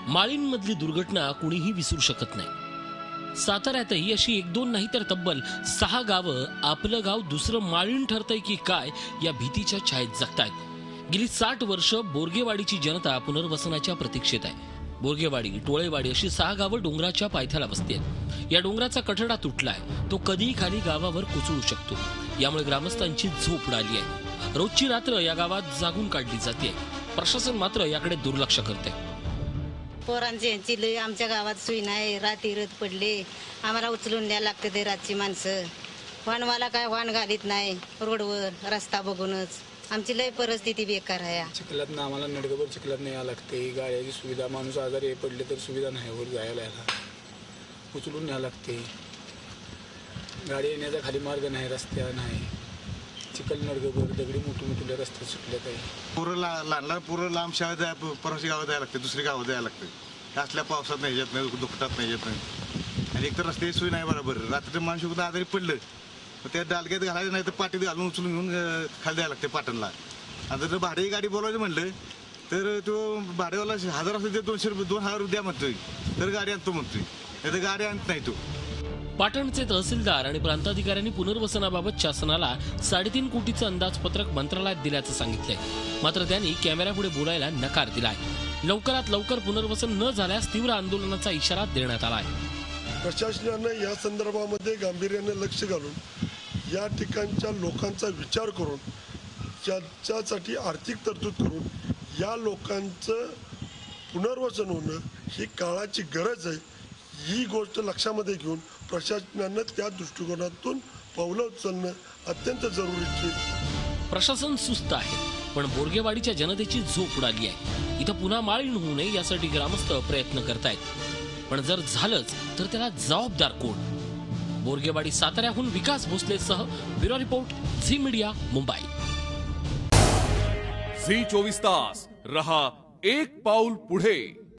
माळींमधली दुर्घटना कुणीही विसरू शकत नाही। साताऱ्यातही अशी 1-2 नाही तर तब्बल 6 गावं आपलं गाव दुसरं माळीण ठरतंय की काय या भीतीच्या छायेत जगतायत। गेली 60 वर्ष बोरगेवाडीची जनता पुनर्वसनाच्या प्रतीक्षेत आहे। बोरगेवाडी, टोळेवाडी अशी 6 गावं डोंगराच्या पायथ्याला बसतात। या डोंगराचा कठडा तुटलाय, तो कधीही खाली गावावर कोसळू शकतो। यामुळे ग्रामस्थांची झोप उडाली आहे। रोजची रात्र या गावात जागून काढली जाते। प्रशासन मात्र याकडे दुर्लक्ष करते। पोरांची यांची लय आमच्या गावात सोय नाही। रात्री रथ पडले, आम्हाला उचलून न्यायला लागते ते रातची माणसं। वाहनवाला काय वाहन घालीत नाही रोडवर, रस्ता बघूनच आमची लय परिस्थिती बेकार आहे। चिखलात आम्हाला नडगभर चिखलात न्यायला लागते। गाड्याची सुविधा, माणूस आजारी पडले तर सुविधा नाही, वर जायला उचलून न्यायला लागते। गाडी येण्याचा खाली मार्ग नाही, रस्त्या नाही, चिखल नडगभर दगडी मोठे रस्ते सुटले काही। पुरं लांब शाळेत जाय, परवाशी गावात जायला लागते, दुसरी गावात जायला लागते। असल्या पावसात नाही येत नाही, दुखटात नाही येत नाही। आणि एकतर रस्त्याची सोय नाही बरोबर। रात्री माणूस सुद्धा आजारी पडलं तर त्या डालक्यात घालायचं नाही तर पाठीत घालून उचलून घेऊन खाली द्यायला लागते पाटणला। आणि जर भाडे गाडी बोलायचं म्हणलं तर तो भाडेवाला 1000 असले ते 2000 द्या म्हणतोय, तर गाडी आणतो म्हणतोय, नाही तर गाडी आणत नाही तो। पाटणचे तहसीलदार आणि प्रांताधिकाऱ्यांनी पुनर्वसनाबाबत शासनाला 3.5 कोटीचं अंदाजपत्रक मंत्रालयात दिल्याचं सांगितलंय। मात्र त्यांनी कॅमेऱ्यापुढे बोलायला नकार दिलाय। लवकरात लवकर पुनर्वसन न झाल्यास तीव्र आंदोलनाचा इशारा देण्यात आलाय। प्रशासनाने या संदर्भामध्ये गांभीर्याने लक्ष घालून या ठिकाणच्या लोकांचा विचार करून त्याच्यासाठी आर्थिक तरतूद करून या लोकांचं पुनर्वसन होणं ही काळाची गरज आहे। ही गोष्ट लक्षामध्ये घेऊन प्रशासनाने त्या दृष्टिकोनातून पावलं उचलणं अत्यंत जरुरीची। प्रशासन सुस्त आहे, पण बोरगेवाडीच्या जनतेची झोप उडाली आहे। इथं पुन्हा माळीण होऊ नये यासाठी ग्रामस्थ प्रयत्न करतायत, पण जर झालंच तर त्याला जबाबदार कोण? बोरगेवाडी साताऱ्याहून विकास भोसलेसह bureau report, Zee media, Mumbai. Zee 24 तास रहा एक पाऊल पुढे।